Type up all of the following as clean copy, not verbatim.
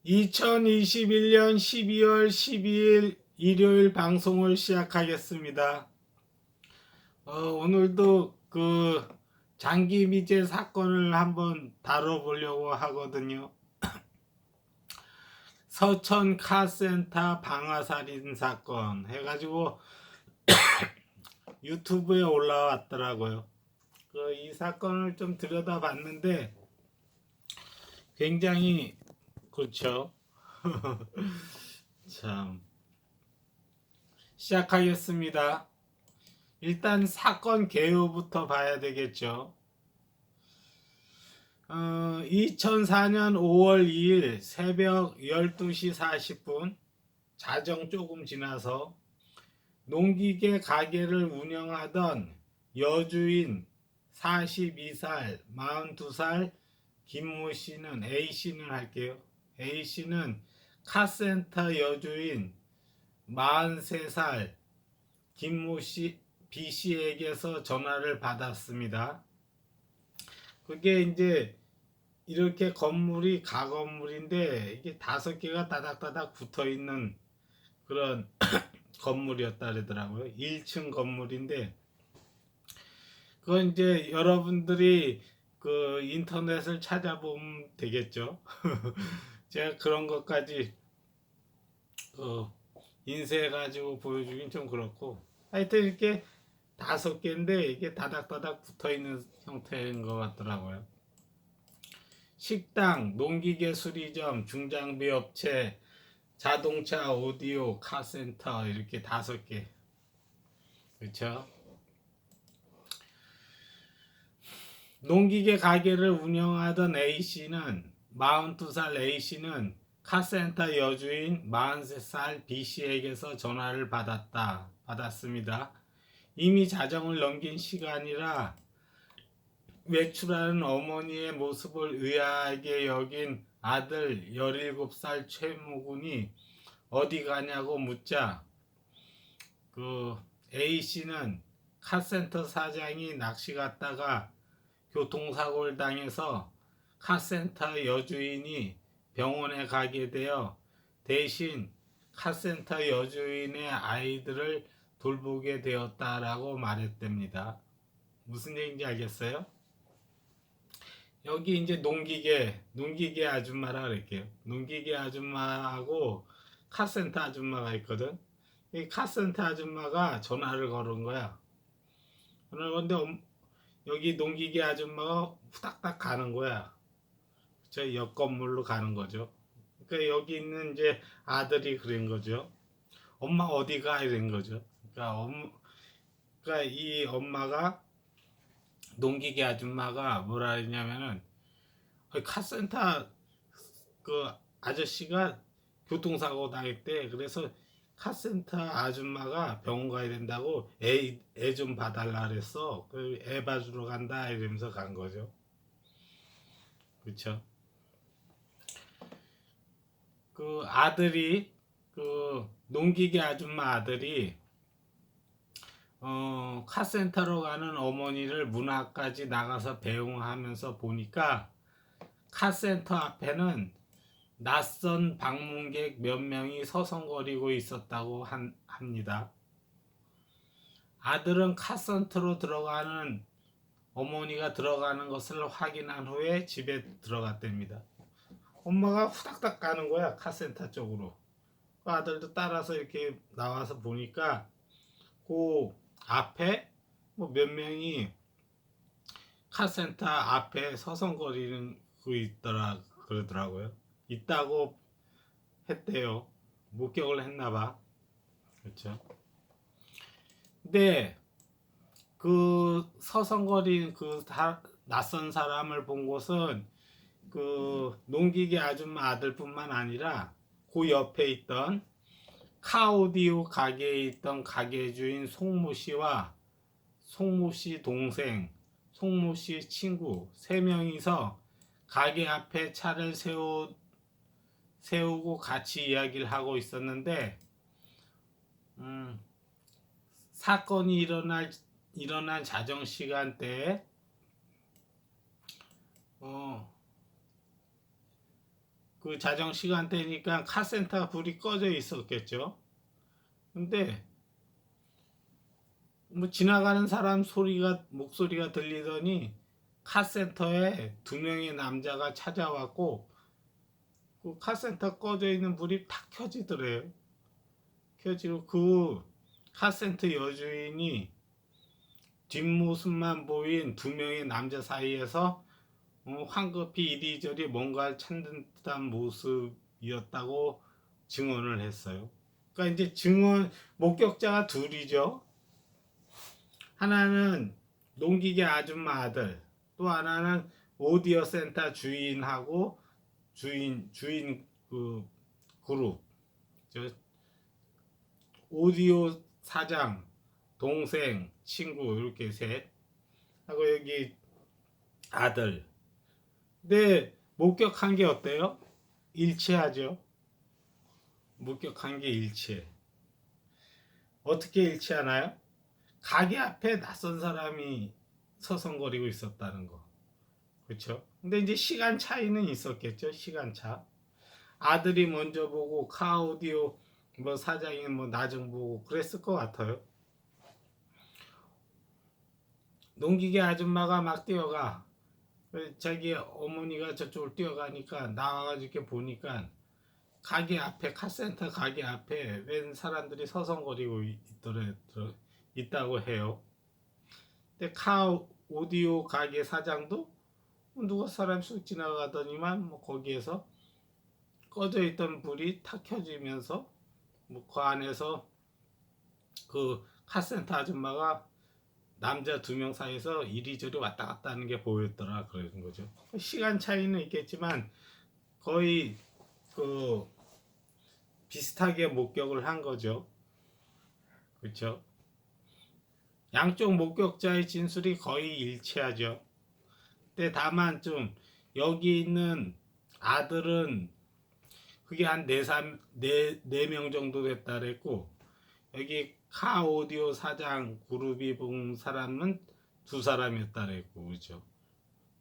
2021년 12월 12일 일요일 방송을 시작하겠습니다. 오늘도 그 장기 미제 사건을 한번 다뤄보려고 하거든요. 서천 카센터 방화살인 사건 해가지고 유튜브에 올라왔더라고요. 이 사건을 좀 들여다봤는데 굉장히 그렇죠. 참 시작하겠습니다. 일단 사건 개요부터 봐야 되겠죠. 2004년 5월 2일 새벽 12시 40분 자정 조금 지나서 농기계 가게를 운영하던 여주인 42살, 42살 김모 씨는 A씨는 할게요. A씨는 카센터 여주인 43살 김모 씨 B씨에게서 전화를 받았습니다. 그게 이제 이렇게 건물이 가건물인데 이게 5개가 다닥다닥 붙어 있는 그런 건물이었다 그러더라고요. 1층 건물인데 그건 이제 여러분들이 그 인터넷을 찾아보면 되겠죠. 제가 그런 것까지 인쇄해가지고 보여주긴 좀 그렇고 하여튼 이렇게 5개인데 이게 다닥다닥 붙어있는 형태인 것 같더라고요. 식당, 농기계 수리점, 중장비 업체, 자동차, 오디오, 카센터 이렇게 5개. 그렇죠? 농기계 가게를 운영하던 A씨는 42살 A씨는 카센터 여주인 43살 B씨에게서 전화를 받았습니다. 이미 자정을 넘긴 시간이라 외출하는 어머니의 모습을 의아하게 여긴 아들 17살 최무군이 어디 가냐고 묻자 그 A씨는 카센터 사장이 낚시 갔다가 교통사고를 당해서 카센터 여주인이 병원에 가게 되어 대신 카센터 여주인의 아이들을 돌보게 되었다라고 말했답니다. 무슨 얘기인지 알겠어요? 여기 이제 농기계 아줌마라 그럴게요. 농기계 아줌마하고 카센터 아줌마가 있거든. 이 카센터 아줌마가 전화를 걸은 거야. 그런데 여기 농기계 아줌마가 후닥닥 가는 거야. 저 옆 건물로 가는 거죠. 그러니까 여기 있는 이제 아들이 그런 거죠. 엄마 어디가 이런 거죠. 그러니까 이 엄마가 농기계 아줌마가 뭐라 했냐면은 카센터 그 아저씨가 교통사고 당했대. 그래서 카센터 아줌마가 병원 가야 된다고 애 좀 봐달라 그랬어. 애 봐주러 간다 이러면서 간 거죠. 그렇죠? 그 아들이 그 농기계 아줌마 아들이 카센터로 가는 어머니를 문 앞까지 나가서 배웅하면서 보니까 카센터 앞에는 낯선 방문객 몇 명이 서성거리고 있었다고 합니다. 아들은 카센터로 들어가는 어머니가 들어가는 것을 확인한 후에 집에 들어갔답니다. 엄마가 후닥닥 가는 거야 카센터 쪽으로. 아들도 따라서 이렇게 나와서 보니까 그 앞에 뭐 몇 명이 카센터 앞에 서성거리는 거 있더라 그러더라고요. 있다고 했대요. 목격을 했나봐. 그렇죠. 근데 그 서성거리는 낯선 사람을 본 곳은 그 농기계 아줌마 아들뿐만 아니라 그 옆에 있던 카오디오 가게에 있던 가게 주인 송모 씨와 송모 씨 동생, 송모 씨 친구 3명이서 가게 앞에 차를 세우고 같이 이야기를 하고 있었는데 사건이 일어난 자정 시간대에 그 자정 시간대니까 카센터 불이 꺼져 있었겠죠. 근데 뭐 지나가는 사람 목소리가 들리더니 카센터에 두 명의 남자가 찾아왔고 그 카센터 꺼져 있는 불이 탁 켜지더래요. 켜지고 그 카센터 여주인이 뒷모습만 보인 두 명의 남자 사이에서 황급히 이리저리 뭔가를 찾는 듯한 모습이었다고 증언을 했어요. 그러니까 이제 목격자가 둘이죠. 하나는 농기계 아줌마 아들, 또 하나는 오디오 센터 주인하고 주인 그 그룹, 저 오디오 사장, 동생, 친구 이렇게 셋 하고 여기 아들. 근데 목격한 게 어때요? 일치하죠. 목격한 게 일치해. 어떻게 일치하나요? 가게 앞에 낯선 사람이 서성거리고 있었다는 거. 그렇죠? 근데 이제 시간 차이는 있었겠죠. 시간 차. 아들이 먼저 보고 카오디오 뭐 사장이 뭐 나중 보고 그랬을 것 같아요. 농기계 아줌마가 막 뛰어가. 자기 어머니가 저쪽을 뛰어가니까 나와가지고 이렇게 보니까 가게 앞에 카센터 가게 앞에 웬 사람들이 서성거리고 있다고 해요. 근데 오디오 가게 사장도 누가 사람 쑥 지나가더니만 뭐 거기에서 꺼져 있던 불이 탁 켜지면서 뭐 그 안에서 그 카센터 아줌마가 남자 두 명 사이에서 이리저리 왔다 갔다 하는 게 보였더라 그러는 거죠. 시간 차이는 있겠지만 거의 그 비슷하게 목격을 한 거죠. 그렇죠? 양쪽 목격자의 진술이 거의 일치하죠. 근데 다만 좀 여기 있는 아들은 그게 한 4명 정도 됐다 그랬고 여기 카 오디오 사장 그룹이 본 사람은 2사람이었다 그랬고 그렇죠.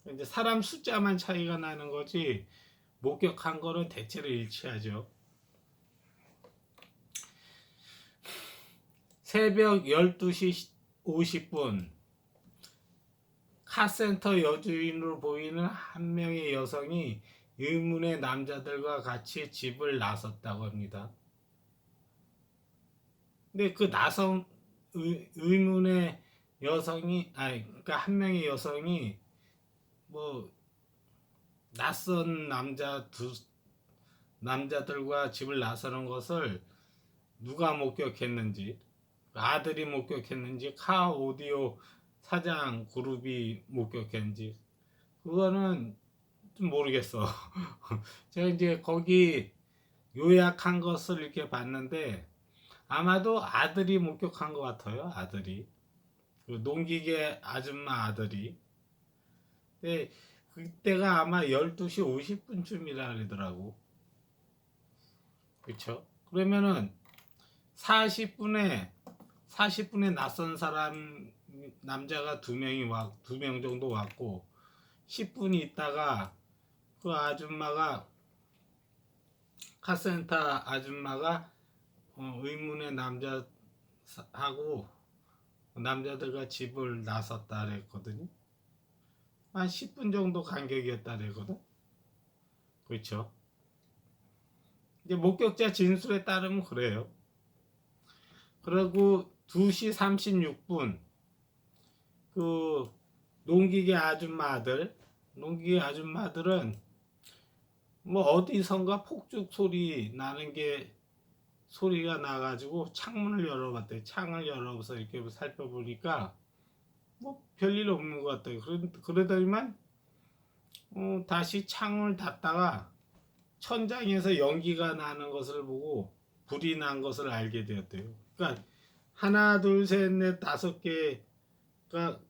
이제 사람 숫자만 차이가 나는 거지 목격한 거는 대체로 일치하죠. 새벽 12시 50분 카센터 여주인으로 보이는 한 명의 여성이 의문의 남자들과 같이 집을 나섰다고 합니다. 근데 그 의문의 여성이 그러니까 한 명의 여성이 뭐 낯선 남자들과 집을 나서는 것을 누가 목격했는지 아들이 목격했는지 카 오디오 사장 그룹이 목격했는지 그거는 좀 모르겠어. 제가 이제 거기 요약한 것을 이렇게 봤는데 아마도 아들이 목격한 것 같아요. 아들이 그 농기계 아줌마 아들이. 근데 그때가 아마 12시 50분쯤이라 그러더라고. 그렇죠? 그러면은 40분에 낯선 사람 남자가 두 명 정도 왔고 10분이 있다가 그 아줌마가 카센터 아줌마가 의문의 남자들과 집을 나섰다 그랬거든요. 한 10분 정도 간격이었다 그랬거든. 그렇죠? 이제 목격자 진술에 따르면 그래요. 그리고 2시 36분 그 농기계 아줌마들은 뭐 어디선가 폭죽 소리가 나가지고 창문을 열어봤대요. 창을 열어서 이렇게 살펴보니까 뭐 별일 없는 것 같아요. 그러더니만 다시 창을 닫다가 천장에서 연기가 나는 것을 보고 불이 난 것을 알게 되었대요. 그러니까 하나, 둘, 셋, 넷, 5개가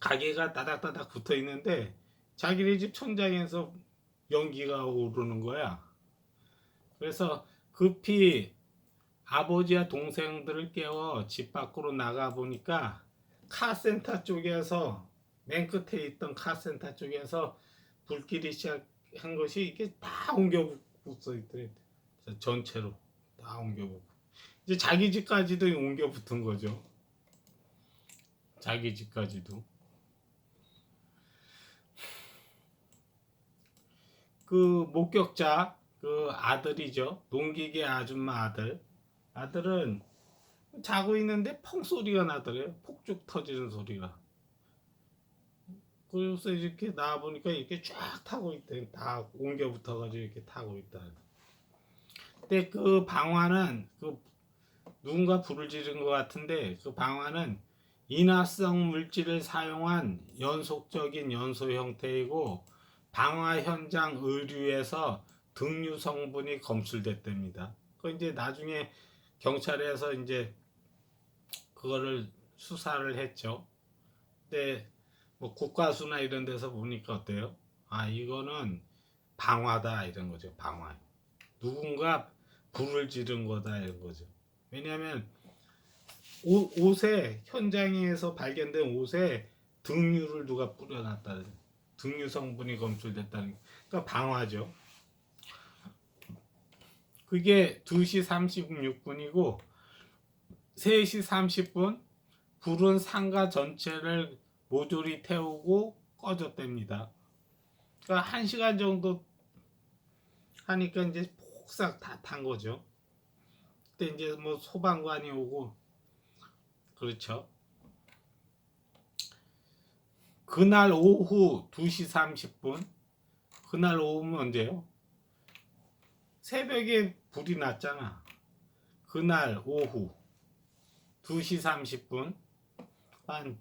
가게가 따닥따닥 붙어 있는데 자기네 집 천장에서 연기가 오르는 거야. 그래서 급히 아버지와 동생들을 깨워 집 밖으로 나가 보니까 카센터 쪽에서 맨 끝에 있던 카센터 쪽에서 불길이 한 것이 이게 다 옮겨 붙어 있더래. 전체로 다 옮겨 붙고 이제 자기 집까지도 옮겨 붙은 거죠. 자기 집까지도. 그 목격자 그 아들이죠. 농기계 아줌마 아들은 자고 있는데 펑 소리가 나더래요. 폭죽 터지는 소리가. 그래서 이렇게 나와 보니까 이렇게 쫙 타고 있대. 다 옮겨 붙어가지고 이렇게 타고 있다. 근데 그 방화는 그 누군가 불을 지른 것 같은데 그 방화는 인화성 물질을 사용한 연속적인 연소 형태이고 방화 현장 의류에서 등유 성분이 검출됐답니다. 그 이제 나중에 경찰에서 이제 그거를 수사를 했죠. 근데 뭐 국과수나 이런 데서 보니까 어때요? 아 이거는 방화다 이런 거죠. 방화. 누군가 불을 지른 거다 이런 거죠. 왜냐하면 옷에 현장에서 발견된 옷에 등유를 누가 뿌려놨다는 등유 성분이 검출됐다는 그러니까 방화죠. 그게 2시 36분이고 3시 30분 불은 상가 전체를 모조리 태우고 꺼졌답니다. 그러니까 1시간 정도 하니까 이제 폭삭 다 탄 거죠. 그때 이제 뭐 소방관이 오고 그렇죠. 그날 오후 2시 30분 그날 오후면 언제요? 새벽에 불이 났잖아. 그날 오후 2시 30분 한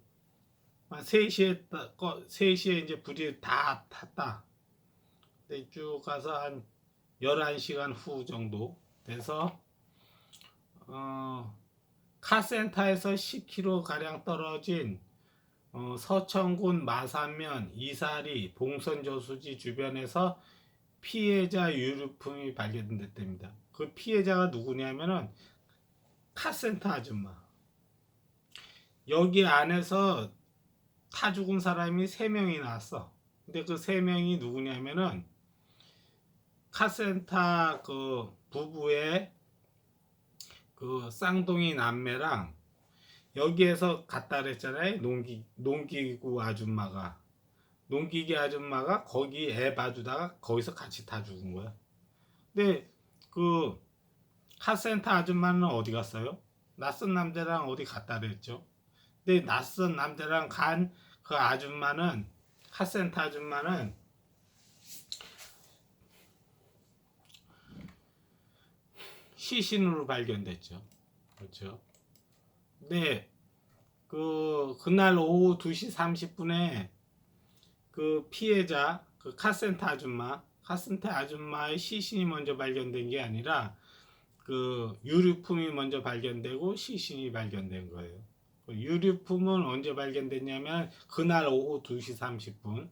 3시에 이제 불이 다 탔다. 쭉 가서 한 11시간 후 정도 돼서 카센터에서 10km 가량 떨어진 서천군 마산면 이사리 봉선저수지 주변에서 피해자 유류품이 발견됐답니다. 그 피해자가 누구냐면은 카센터 아줌마. 여기 안에서 타 죽은 사람이 3명이 나왔어. 근데 그 3명이 누구냐면은 카센터 그 부부의 그 쌍둥이 남매랑 여기에서 갔다 그랬잖아요. 농기구 아줌마가. 농기계 아줌마가 거기 애 봐주다가 거기서 같이 타 죽은 거야. 근데 그 카센터 아줌마는 어디 갔어요? 낯선 남자랑 어디 갔다 그랬죠. 근데 낯선 남자랑 간 그 아줌마는 카센터 아줌마는 시신으로 발견됐죠. 그렇죠. 근데 그날 오후 2시 30분에 그 피해자 그 카센터 아줌마의 시신이 먼저 발견된 게 아니라 그 유류품이 먼저 발견되고 시신이 발견된 거예요. 그 유류품은 언제 발견됐냐면 그날 오후 2시 30분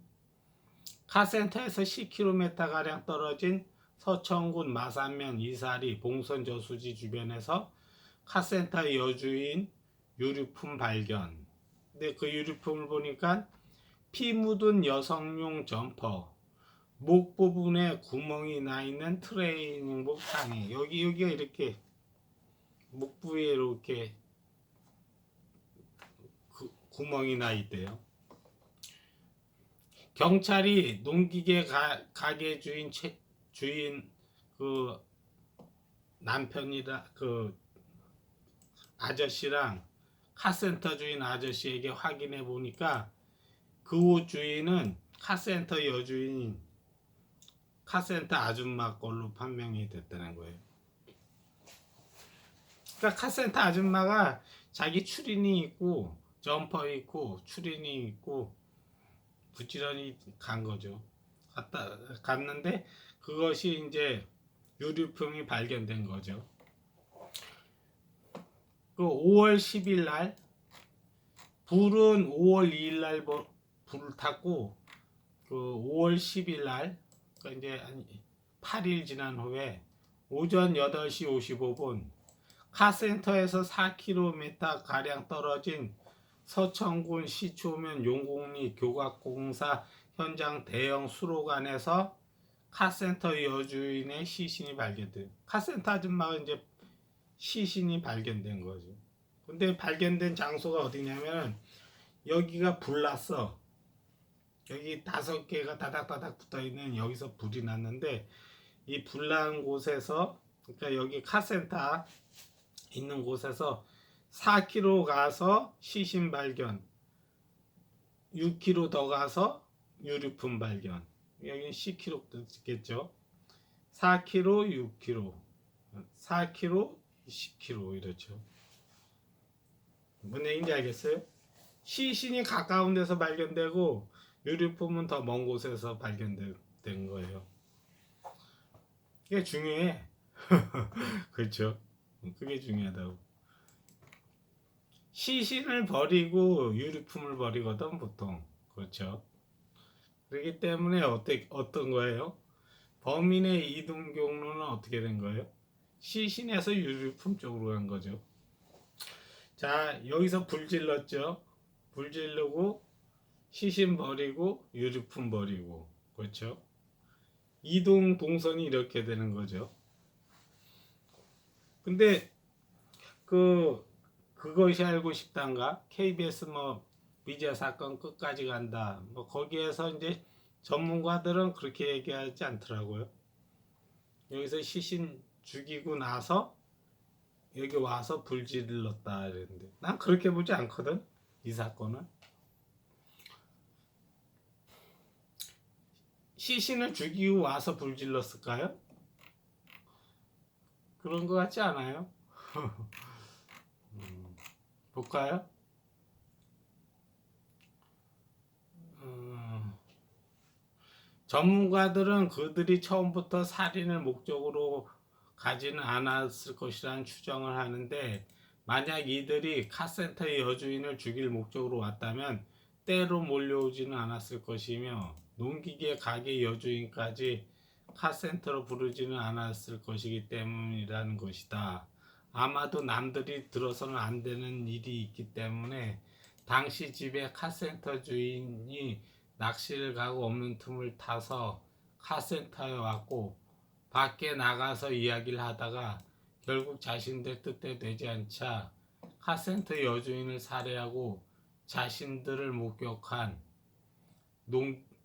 카센터에서 10km 가량 떨어진 서천군 마산면 이사리 봉선저수지 주변에서 카센터 여주인 유류품 발견. 근데 그 유류품을 보니까 피 묻은 여성용 점퍼, 목 부분에 구멍이 나 있는 트레이닝복 상의. 여기가 이렇게 목 부위에 이렇게 구멍이 나 있대요. 경찰이 농기계 가게 주인 그 남편이라 그 아저씨랑 카센터 주인 아저씨에게 확인해 보니까 그 옷 주인은 카센터 여주인 카센터 아줌마 걸로 판명이 됐다는 거예요. 그러니까 카센터 아줌마가 자기 추리닝 입고 점퍼 입고 추리닝 입고 부지런히 간 거죠. 갔는데 그것이 이제 유류품이 발견된 거죠. 그 5월 10일 날 불은 5월 2일 날 불을 탔고 그 5월 10일 날 그러니까 이제 한 8일 지난 후에 오전 8시 55분 카센터에서 4km 가량 떨어진 서천군 시초면 용곡리 교각공사 현장 대형 수로관에서 카센터 여주인의 시신이 발견돼요. 카센터 아줌마가 이제 시신이 발견된 거죠. 근데 발견된 장소가 어디냐면 여기가 불났어. 여기 5개가 다닥다닥 붙어있는 여기서 불이 났는데 이 불난 곳에서, 그러니까 여기 카센터 있는 곳에서 4km 가서 시신 발견, 6km 더 가서 유류품 발견. 여기 10km 있겠죠. 4km, 6km, 4km, 10km 이렇죠. 뭔 얘기인지 알겠어요? 시신이 가까운 데서 발견되고 유류품은 더 먼 곳에서 발견된 거예요. 이게 중요해. 그렇죠? 그게 중요하다고. 시신을 버리고 유류품을 버리거든 보통. 그렇죠? 그렇기 때문에 어떤 거예요? 범인의 이동 경로는 어떻게 된 거예요? 시신에서 유류품 쪽으로 간 거죠. 자, 여기서 불 질렀죠. 불 지르고 시신 버리고 유류품 버리고. 그렇죠? 이동 동선이 이렇게 되는 거죠. 근데 그것이 알고 싶단가? KBS 뭐 미디어 사건 끝까지 간다. 뭐 거기에서 이제 전문가들은 그렇게 얘기하지 않더라고요. 여기서 시신 죽이고 나서 여기 와서 불 질렀다 이랬는데 난 그렇게 보지 않거든. 이 사건은 시신을 죽이고 와서 불 질렀을까요? 그런 것 같지 않아요? 볼까요? 전문가들은 그들이 처음부터 살인을 목적으로 가지는 않았을 것이라는 추정을 하는데, 만약 이들이 카센터의 여주인을 죽일 목적으로 왔다면 때로 몰려오지는 않았을 것이며 농기계 가게 여주인까지 카센터로 부르지는 않았을 것이기 때문이라는 것이다. 아마도 남들이 들어서는 안 되는 일이 있기 때문에 당시 집에 카센터 주인이 낚시를 가고 없는 틈을 타서 카센터에 왔고 밖에 나가서 이야기를 하다가 결국 자신들 뜻대로 되지 않자 카센터 여주인을 살해하고 자신들을 목격한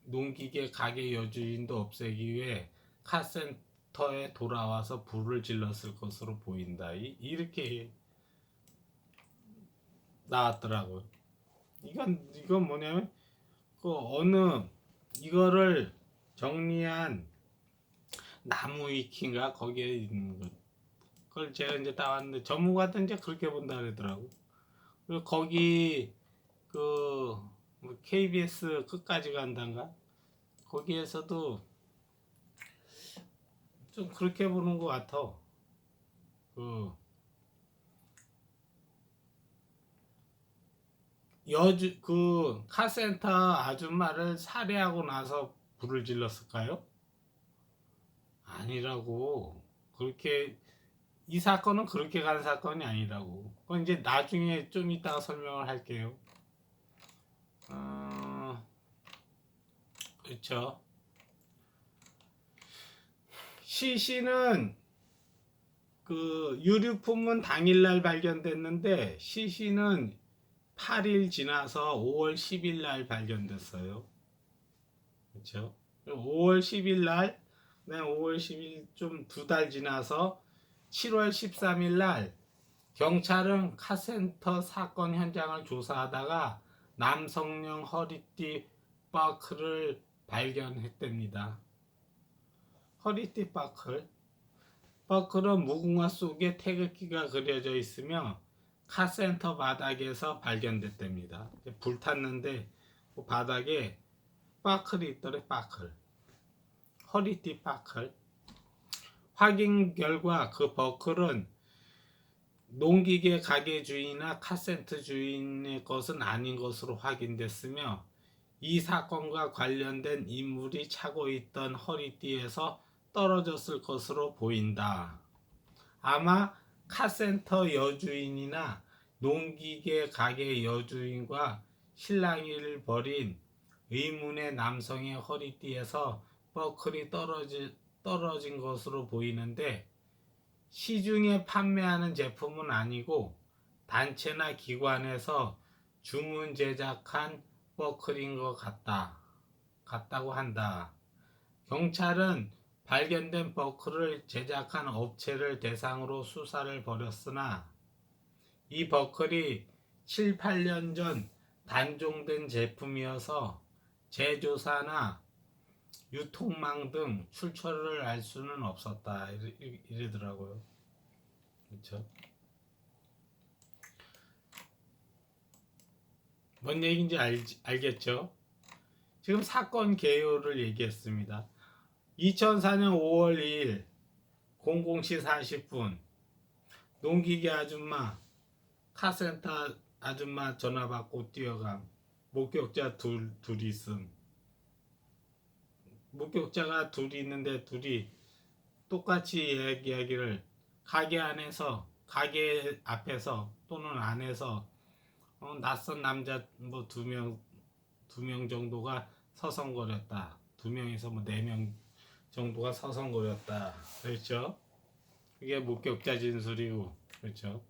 농기계 가게 여주인도 없애기 위해 카센터에 돌아와서 불을 질렀을 것으로 보인다. 이렇게 나왔더라고요. 이건 뭐냐면 이거를 정리한 나무 위키인가 거기에 있는 것. 그걸 제가 이제 따왔는데 전문가들은 이제 그렇게 본다 그러더라고. 그리고 거기 KBS 끝까지 간단가 거기에서도 좀 그렇게 보는 것 같아. 카센터 아줌마를 살해하고 나서 불을 질렀을까요? 아니라고. 이 사건은 그렇게 간 사건이 아니라고. 그건 이제 나중에 좀 이따가 설명을 할게요. 그렇죠. 시신은 유류품은 당일날 발견됐는데 시신은 8일 지나서 5월 10일 날 발견됐어요. 그렇죠? 5월 10일 날, 5월 10일 좀 2달 지나서 7월 13일 날 경찰은 카센터 사건 현장을 조사하다가 남성용 허리띠 바클을 발견했답니다. 허리띠 바클. 바클은 무궁화 속에 태극기가 그려져 있으며 카센터 바닥에서 발견됐답니다. 불탔는데 그 바닥에 바클이 있더래. 바클. 허리띠 바클. 확인 결과 그 버클은 농기계 가게 주인이나 카센터 주인의 것은 아닌 것으로 확인됐으며 이 사건과 관련된 인물이 차고 있던 허리띠에서 떨어졌을 것으로 보인다. 아마 카센터 여주인이나 농기계 가게 여주인과 실랑이를 벌인 의문의 남성의 허리띠에서 버클이 떨어진 것으로 보이는데 시중에 판매하는 제품은 아니고 단체나 기관에서 주문 제작한 버클인 것 같다고 한다. 경찰은 발견된 버클을 제작한 업체를 대상으로 수사를 벌였으나 이 버클이 7, 8년 전 단종된 제품이어서 제조사나 유통망 등 출처를 알 수는 없었다. 이러더라고요. 그렇죠? 뭔 얘기인지 알겠죠? 지금 사건 개요를 얘기했습니다. 2004년 5월 2일 00시 40분 농기계 아줌마 카센터 아줌마 전화 받고 뛰어감. 목격자 둘이 있음. 목격자가 둘이 있는데 둘이 똑같이 이야기를 가게 앞에서 또는 안에서 낯선 남자 뭐 두 명 정도가 서성거렸다. 두 명에서 뭐 4명 정도가 서성거렸다. 그렇죠? 이게 목격자 진술이고, 그렇죠?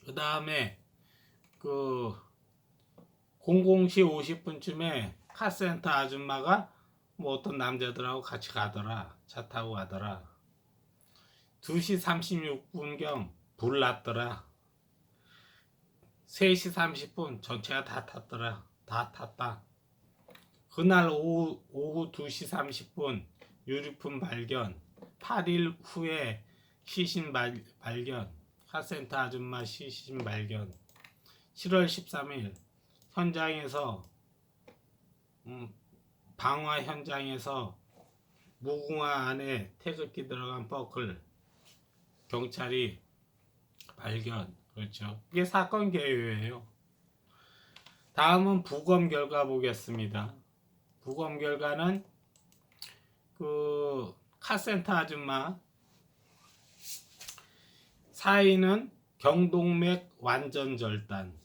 그 다음에 그 00시 50분쯤에 카센터 아줌마가 뭐 어떤 남자들하고 같이 가더라. 차 타고 가더라. 2시 36분경 불 났더라. 3시 30분 전체가 다 탔더라. 다 탔다. 그날 오후 2시 30분 유류품 발견. 8일 후에 시신 발견. 카센터 아줌마 시신 발견. 7월 13일 현장에서 방화 현장에서 무궁화 안에 태극기 들어간 버클 경찰이 발견. 그렇죠. 이게 사건 개요예요. 다음은 부검 결과 보겠습니다. 부검 결과는 그 카센터 아줌마 사인은 경동맥 완전 절단.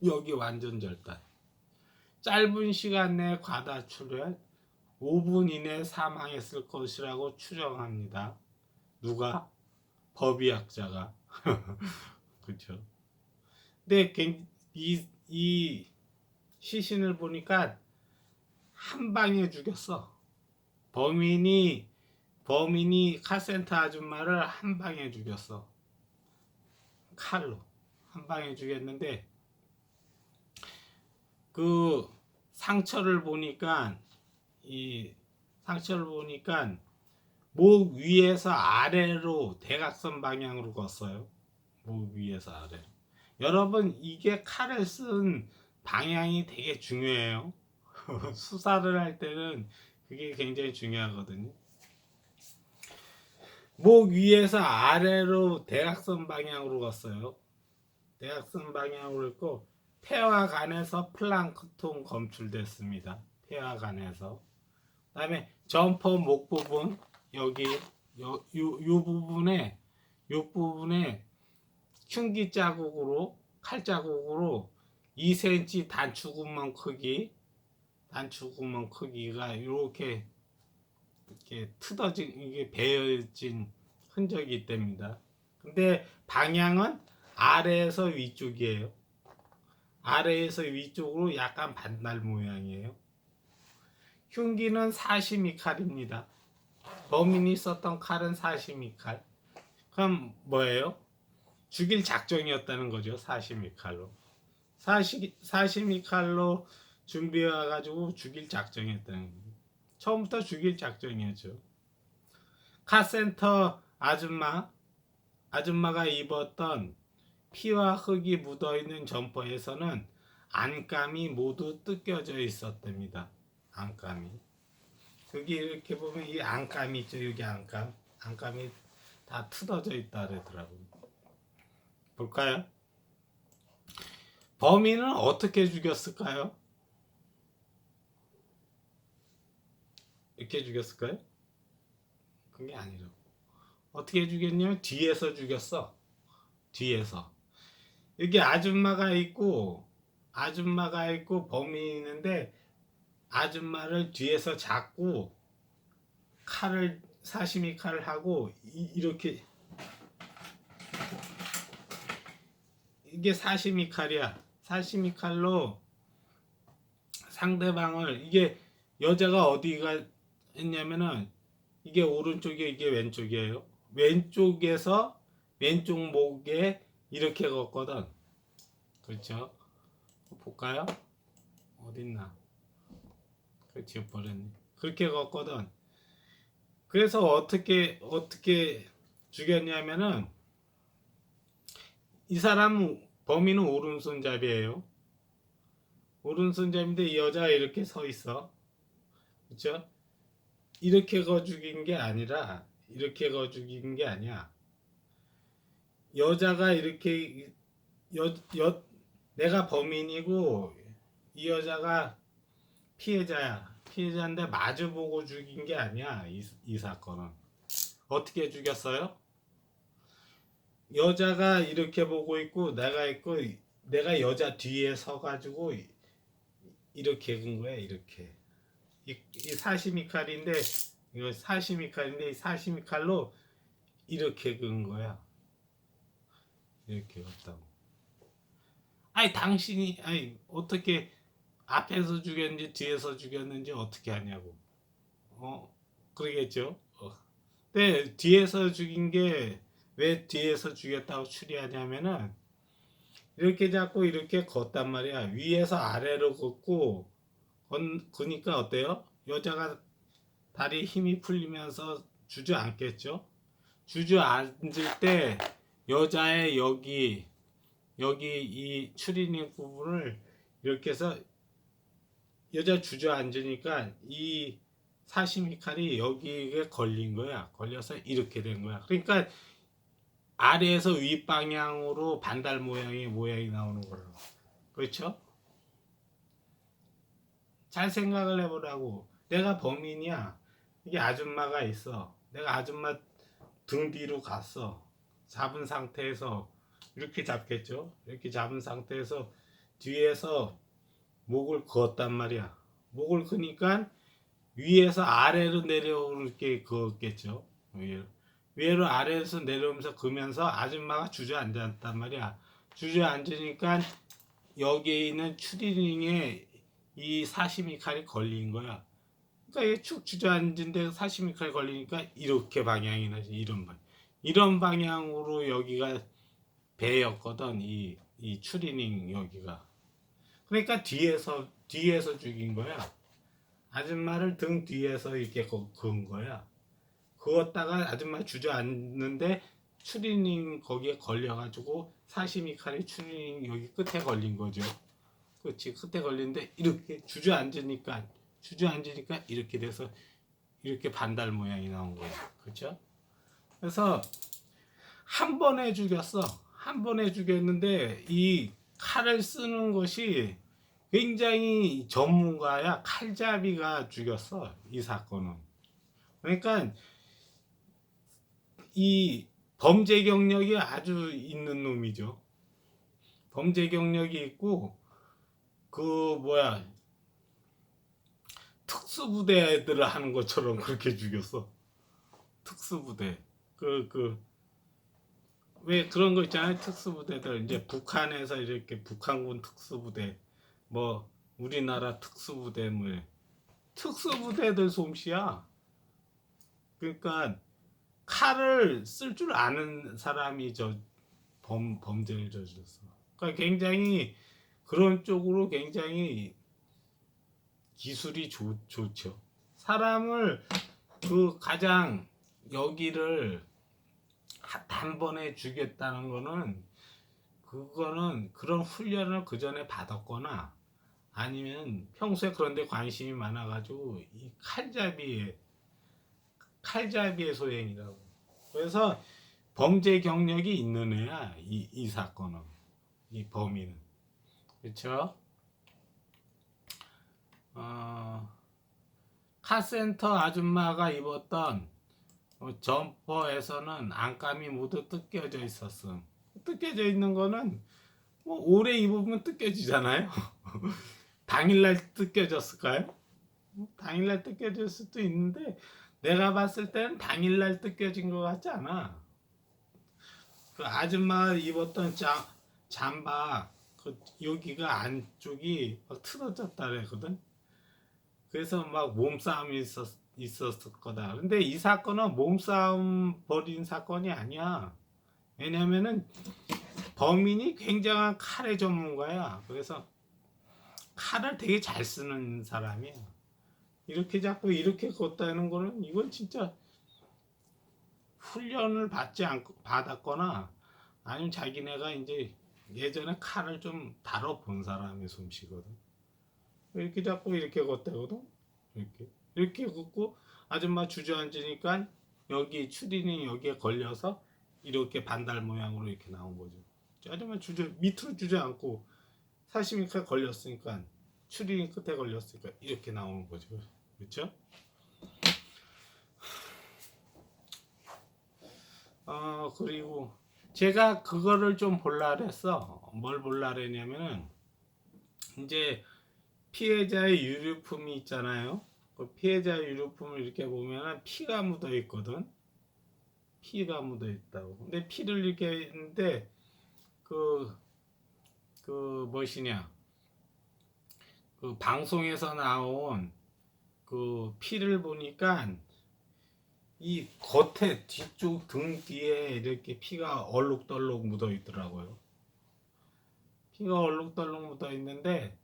여기 완전 절단. 짧은 시간 내에 과다출혈 5분 이내에 사망했을 것이라고 추정합니다. 누가? 법의학자가. 그렇죠. 근데 이 시신을 보니까 한 방에 죽였어. 범인이 카센터 아줌마를 한 방에 죽였어. 칼로 한 방에 죽였는데 그 상처를 보니까 목 위에서 아래로 대각선 방향으로 걷어요. 목 위에서 아래로. 여러분 이게 칼을 쓴 방향이 되게 중요해요. 수사를 할 때는 그게 굉장히 중요하거든요. 목 위에서 아래로 대각선 방향으로 걷어요. 대각선 방향으로 걷고 폐와 간에서 플랑크톤 검출됐습니다. 폐와 간에서. 그다음에 점퍼 목 부분 여기 요 부분에 흉기 자국으로 칼 자국으로 2cm 단추구멍 크기가 이렇게 트어진 이게 베어진 흔적이 있답니다. 근데 방향은 아래에서 위쪽이에요. 아래에서 위쪽으로 약간 반달 모양이에요. 흉기는 사시미 칼입니다. 범인이 썼던 칼은 사시미 칼. 그럼 뭐예요? 죽일 작정이었다는 거죠. 사시미 칼로. 사시미 칼로 준비해가지고 죽일 작정이었다는 거예요. 처음부터 죽일 작정이었죠. 카센터 아줌마가 입었던 피와 흙이 묻어있는 점퍼에서는 안감이 모두 뜯겨져 있었답니다. 안감이. 여기 이렇게 보면 이 안감이 있죠. 여기 안감이 다 뜯어져 있다 그러더라고요. 볼까요? 범인은 어떻게 죽였을까요? 이렇게 죽였을까요? 그게 아니라 어떻게 죽였냐면 뒤에서 죽였어. 뒤에서. 여기 아줌마가 있고 아줌마가 있고 범인이 있는데 아줌마를 뒤에서 잡고 칼을 사시미 칼을 하고 이렇게 이게 사시미 칼이야. 사시미 칼로 상대방을 이게 여자가 어디가 했냐면은 이게 오른쪽에 이게 왼쪽이에요. 왼쪽에서 왼쪽 목에 이렇게 걷거든. 그렇죠? 볼까요? 어딨나? 그렇지 버렸네. 그렇게 걷거든. 그래서 어떻게 죽였냐면은 이 사람 범인은 오른손잡이에요. 오른손잡이인데 이 여자가 이렇게 서 있어. 그렇죠? 이렇게 거 죽인 게 아니라 이렇게 거 죽인 게 아니야. 여자가 이렇게 내가 범인이고 이 여자가 피해자야. 피해자인데 마주보고 죽인 게 아니야. 이 사건은 어떻게 죽였어요? 여자가 이렇게 보고 있고 내가 여자 뒤에 서가지고 이렇게 근 거야. 이렇게 이 사시미 칼인데 이거 사시미 칼인데 이 사시미 칼로 이렇게 근 거야. 이렇게 갔다고. 아니 당신이 아니 어떻게 앞에서 죽였는지 뒤에서 죽였는지 어떻게 하냐고. 그러겠죠. 근데 뒤에서 죽인 게 왜 뒤에서 죽였다고 추리하냐면은 이렇게 잡고 이렇게 걷단 말이야. 위에서 아래로 걷고 그니까 어때요? 여자가 다리 힘이 풀리면서 주저앉겠죠. 주저앉을 때 여자의 여기 이 추리닝 부분을 이렇게 해서 여자 주저앉으니까 이 사시미 칼이 여기에 걸린 거야. 걸려서 이렇게 된 거야. 그러니까 아래에서 위 방향으로 반달 모양이 나오는 걸로. 그렇죠? 잘 생각을 해보라고. 내가 범인이야. 이게 아줌마가 있어. 내가 아줌마 등 뒤로 갔어. 잡은 상태에서 이렇게 잡겠죠. 이렇게 잡은 상태에서 뒤에서 목을 그었단 말이야. 목을 그니까 위에서 아래로 내려오게 그었겠죠. 위로 아래에서 내려오면서 그면서 아줌마가 주저앉았단 말이야. 주저앉으니까 여기에 있는 추리닝에 이 사시미 칼이 걸린 거야. 그러니까 이게 축 주저앉은 데 사시미 칼이 걸리니까 이렇게 방향이 나지. 이런 방향으로 여기가 배였거든. 이 추리닝 여기가. 그러니까 뒤에서 죽인 거야. 아줌마를 등 뒤에서 이렇게 그은 거야. 그었다가 아줌마 주저앉는데 추리닝 거기에 걸려가지고 사시미 칼이 추리닝 여기 끝에 걸린 거죠. 그렇지. 끝에 걸리는데 이렇게 주저앉으니까 이렇게 돼서 이렇게 반달 모양이 나온 거야. 그렇죠? 그래서 한 번에 죽였어. 한 번에 죽였는데 이 칼을 쓰는 것이 굉장히 전문가야. 칼잡이가 죽였어. 이 사건은. 그러니까 이 범죄 경력이 아주 있는 놈이죠. 범죄 경력이 있고 그 뭐야 특수부대 애들을 하는 것처럼 그렇게 죽였어. 특수부대. 왜 그런 거 있잖아요. 특수부대들 이제 북한에서 이렇게 북한군 특수부대 뭐 우리나라 특수부대 뭐 특수부대들 솜씨야. 그러니까 칼을 쓸 줄 아는 사람이 범죄를 저질렀어. 그러니까 굉장히 그런 쪽으로 굉장히 기술이 좋죠. 사람을 그 가장 여기를 단번에 죽였다는 거는 그거는 그런 훈련을 그 전에 받았거나 아니면 평소에 그런 데 관심이 많아가지고 이 칼잡이의 소행이라고. 그래서 범죄 경력이 있는 애야. 이 사건은. 이 범인은. 그렇죠? 카센터 아줌마가 입었던 점퍼에서는 안감이 모두 뜯겨져 있었음. 뜯겨져 있는 거는 뭐 오래 입으면 뜯겨지잖아요. 당일날 뜯겨졌을까요? 당일날 뜯겨질 수도 있는데 내가 봤을 때는 당일날 뜯겨진 것 같지 않아. 그 아줌마가 입었던 잠바 그 여기가 안쪽이 막 틀어졌다 그랬거든. 그래서 막 몸싸움이 있었을 거다. 근데 이 사건은 몸싸움 벌인 사건이 아니야. 왜냐면은 범인이 굉장한 칼의 전문가야. 그래서 칼을 되게 잘 쓰는 사람이야. 이렇게 잡고 이렇게 걷다는 거는 이건 진짜 훈련을 받았거나 아니면 자기네가 이제 예전에 칼을 좀 다뤄본 사람의 솜씨거든. 이렇게 잡고 이렇게 걷다거든. 이렇게 걷고 아줌마 주저앉으니까 여기 추린이 여기에 걸려서 이렇게 반달 모양으로 이렇게 나온 거죠. 아줌마 밑으로 주저앉고 사시미카 걸렸으니까 추린이 끝에 걸렸으니까 이렇게 나오는 거죠. 그렇죠? 그리고 제가 그거를 좀 볼라 그랬어. 뭘 볼라 그랬냐면은 이제 피해자의 유류품이 있잖아요. 그 피해자 유류품을 이렇게 보면은 피가 묻어 있거든. 피가 묻어 있다고. 근데 피를 이렇게 했는데 그 무엇이냐? 그 방송에서 나온 그 피를 보니까 이 겉에 뒤쪽 등 뒤에 이렇게 피가 얼룩덜룩 묻어 있더라고요. 피가 얼룩덜룩 묻어 있는데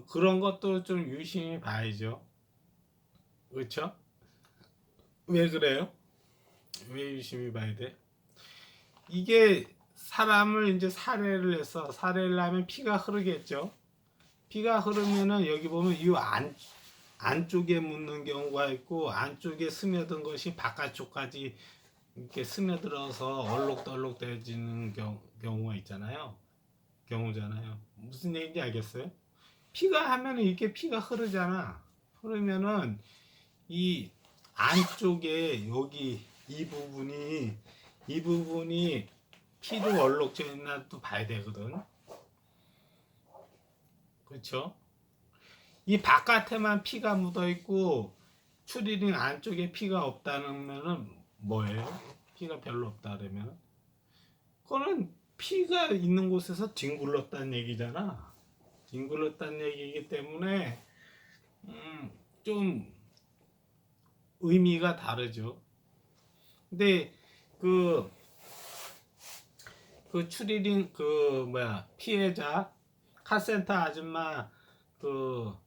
그런 것도 좀 유심히 봐야죠. 그렇죠? 왜 그래요? 왜 유심히 봐야 돼? 이게 사람을 이제 살해를 하면 피가 흐르겠죠. 피가 흐르면은 여기 보면 이 안쪽에 묻는 경우가 있고 안쪽에 스며든 것이 바깥쪽까지 이렇게 스며들어서 얼룩덜룩 되어지는 경우가 있잖아요. 경우잖아요. 무슨 얘기인지 알겠어요? 피가 하면은 이렇게 피가 흐르잖아. 흐르면은 이 안쪽에 여기 이 부분이 피도 얼룩져 있나 또 봐야 되거든. 그렇죠? 이 바깥에만 피가 묻어 있고 추리닝 안쪽에 피가 없다는 면은 뭐예요? 피가 별로 없다 그러면 그거는 피가 있는 곳에서 뒹굴렀다는 얘기잖아. 뒹굴렀다는 얘기이기 때문에 좀 의미가 다르죠. 근데 그, 그 추리닝 그 뭐야 피해자 카센터 아줌마 그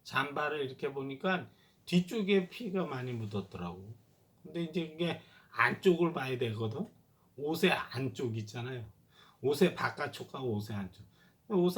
잠바를 이렇게 보니까 뒤쪽에 피가 많이 묻었더라고. 근데 이제 그게 안쪽을 봐야 되거든. 옷의 안쪽 있잖아요. 옷의 바깥쪽과 옷의 안쪽. 옷의